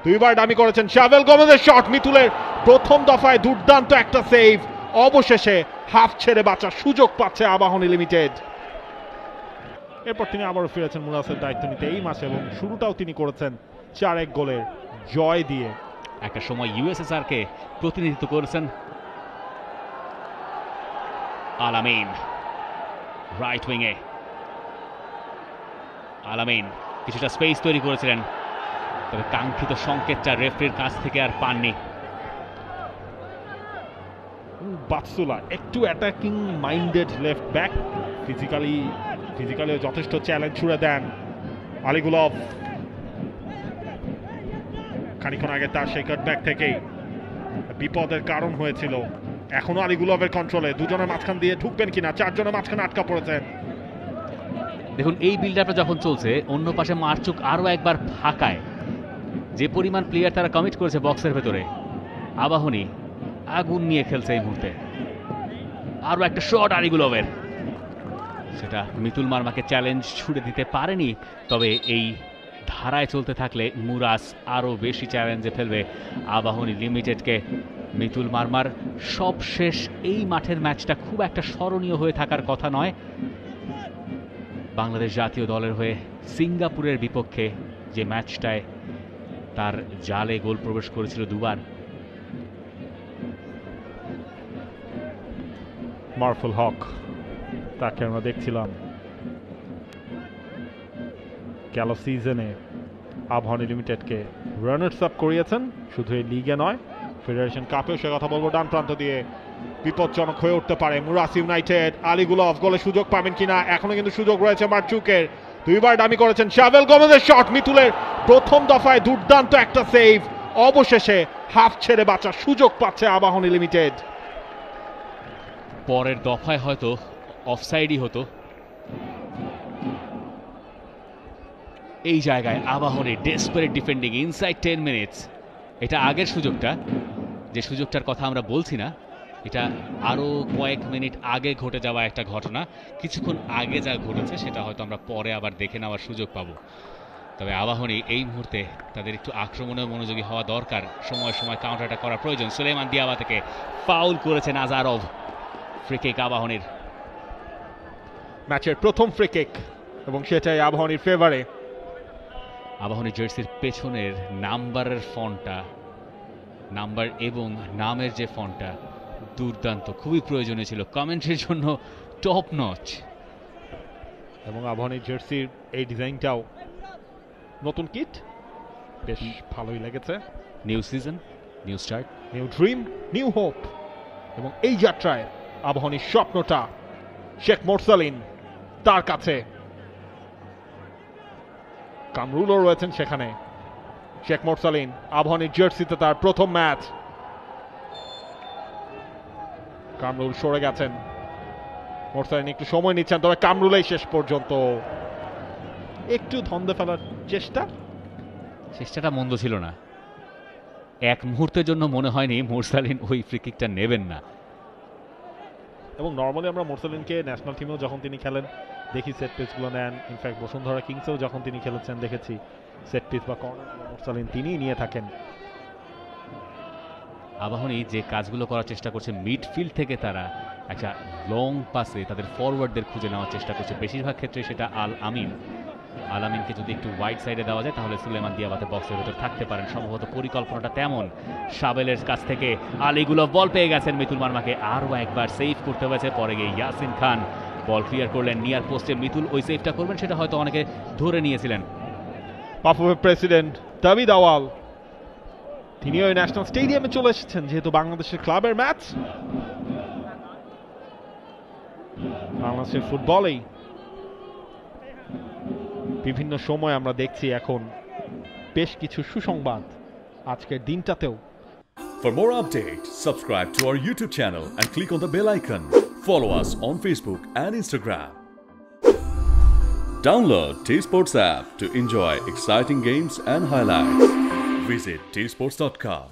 দুইবার ডামি করেছেন শাভেল গোমেজের শট, মিতুলের প্রথম দফায় দুর্দান্ত একটা সেভ। অবশেষে হাফ ছেড়ে বাঁচার সুযোগ পাচ্ছে আবাহনী লিমিটেড। এরপর তিনি আবারও ফিরেছেন মুরাসের দায়িত্ব নিতে এই মাসে, এবং শুরুটাও তিনি করেছেন 4-1 গোলের জয় দিয়ে। একটা সময় ইউএসএসআর কে প্রতিনিধিত্ব করেছেন আলামিন রাইট উইংয়ে। আলামিন কিছুটা স্পেস তৈরি করেছিলেন, তবে কাঙ্ক্ষিত সংকেতটা রেফারির কাছ থেকে আর পাননি। বাতসুলা একটু attacking minded left back, physically যথেষ্ট চ্যালেঞ্জ ছুড়ে দেন আলিগুলভ। খানিক্ষণ আগে তার সেই কাটব্যাক থেকেই বিপদের কারণ হয়েছিল। এখনো আলিগুলভের কন্ট্রোলে, দুজনের মাঝখান দিয়ে ঢুকবেন কিনা, চারজনের মাঝখানে আটকা পড়েছেন। দেখুন এই বিল্ড আপটা যখন চলছে, অন্য পাশে মারচুক আরো একবার ফাঁকায়, যে পরিমাণ প্লেয়ার তারা কমিট করেছে বক্সের ভেতরে, আবাহনী আগুন নিয়ে খেলছে এই মুহূর্তে। আরো একটা শট আলিগুলভের, সেটা মিতুল মারমাকে চ্যালেঞ্জ ছুড়ে দিতে পারেনি। তবে এই ধারায় চলতে থাকলে মুরাস আরো বেশি চ্যালেঞ্জে ফেলবে আবাহনী লিমিটেডকে। মিতুল মারমার সবশেষ এই মাঠের ম্যাচটা খুব একটা স্মরণীয় হয়ে থাকার কথা নয়। বাংলাদেশ জাতীয় দলের হয়ে সিঙ্গাপুরের বিপক্ষে যে ম্যাচটায় তার জালে গোল প্রবেশ করেছিল দুবার। মারফুল হক, তাকে আমরা দেখছিলাম গেল সিজনে আবাহনী লিমিটেডকে রানার্স আপ করিয়েছেন, শুধু এই লিগে নয় ফেডারেশন কাপেও সে কথা বলবো। ডান প্রান্ত দিয়ে বিপজ্জনক হয়ে উঠতে পারে মুরাস ইউনাইটেড। আলিগুলভ গোলে সুযোগ পাবেন কিনা, এখনো কিন্তু সুযোগ রয়েছে মারচুকের। দুইবার ডামি করেছেন শাভেল গোমেজের শট, মিতুলের প্রথম দফায় দুর্দান্ত একটা সেভ। অবশেষে হাফ ছেড়ে বাঁচার সুযোগ পাচ্ছে আবাহনী লিমিটেড। পরের দফায় হয়তো অফসাইডই হতো। এই জায়গায় Abahani desperate defending inside 10 minutes. এটা আগের সুযোগটা, যে সুযোগটার কথা আমরা বলছি না, এটা আরো কয়েক মিনিট আগে ঘটে যাওয়া একটা ঘটনা। কিছুক্ষণ আগে যা ঘটেছে সেটা হয়তো আমরা পরে আবার দেখে নেওয়ার সুযোগ পাবো। তবে আবাহনী এই মুহূর্তে তাদের একটু আক্রমণে মনোযোগী হওয়া দরকার, সময় সময় কাউন্টার অ্যাটাক করা প্রয়োজন। সুলেমান দিয়াবা থেকে ফাউল করেছেন আজারভ। ফ্রি কিক আবাহনীর, ম্যাচের প্রথম ফ্রি কিক, এবং সেটাই আবাহনীর ফেভারে। আবাহনী জার্সির পেছনের নাম্বারের ফন্টটা, নাম্বার এবং নামের যে ফন্টটা দুর্দান্ত, খুবই প্রয়োজনীয় ছিল, কমেন্ট্রির জন্য টপ নচ। এবং আবাহনী জার্সির এই ডিজাইনটাও নতুন কিট, বেশ ভালোই লেগেছে। New season, new start, new dream, new hope. এবং এই যাত্রায় আবাহনীর স্বপ্নটা শেখ মোরসালিন, তার কাছে কামরুলও রয়েছেন সেখানে। শেখ মোরসালিন আবাহনীর জার্সিতে তার প্রথম ম্যাচ। কামরুল সরে গেছেন, মোরসালিন একটু সময় নিচ্ছেন, তবে কামরুলেই শেষ পর্যন্ত একটু ধন্দে ফেলার চেষ্টাটা মন্দ ছিল না। এক মুহূর্তের জন্য মনে হয়নি মোরসালিন ওই ফ্রি কিকটা নেবেন না। এবং নর্মালি আমরা মোরসালিনকে ন্যাশনাল টিমেও যখন তিনি খেলেন দেখি সেট পিসগুলো নেন। ইনফ্যাক্ট বসুন্ধরা কিংসেও যখন তিনি খেলেছেন দেখেছি সেট পিস বা কর্নার মোরসালিন তিনিই নিয়ে থাকেন। আবাহনী যে কাজগুলো করার চেষ্টা করছে, মিডফিল্ড থেকে তারা একটা লং পাসে তাদের ফরওয়ার্ডদের খুঁজে নেওয়ার চেষ্টা করছে, বেশিরভাগ ক্ষেত্রে সেটা আলামিনকে যদি একটু ওয়াইড সাইডে দেওয়া যায় তাহলে সুলেমান দিয়াবাতে বক্সের ভেতর থাকতে পারেন। সম্ভবত পরিকল্পনাটা তেমন। শাবেলের কাছ থেকে আলিগুলভ বল পেয়ে গেছেন, মিতুল মারমাকে আরও একবার সেভ করতে হয়েছে। পরে গিয়ে ইয়াসিন খান বল ক্লিয়ার করলেন নিয়ার পোস্টে। মিতুল ওই সেভটা করবেন সেটা হয়তো অনেকে ধরে নিয়েছিলেন। পাফুফের প্রেসিডেন্ট দাবিদ আওয়াল, তিনি ওই ন্যাশনাল স্টেডিয়ামে চলে এসেছেন যেহেতু বাংলাদেশের ক্লাবের ম্যাচ। বাংলাদেশের ফুটবলেই বিভিন্ন সময় আমরা দেখছি এখন বেশ কিছু সুসংবাদ আজকের দিনটাতেও। For more updates, subscribe to our YouTube channel and click on the bell icon. Follow us on Facebook and Instagram. Download T-Sports app to enjoy exciting games and highlights. Visit tsports.com.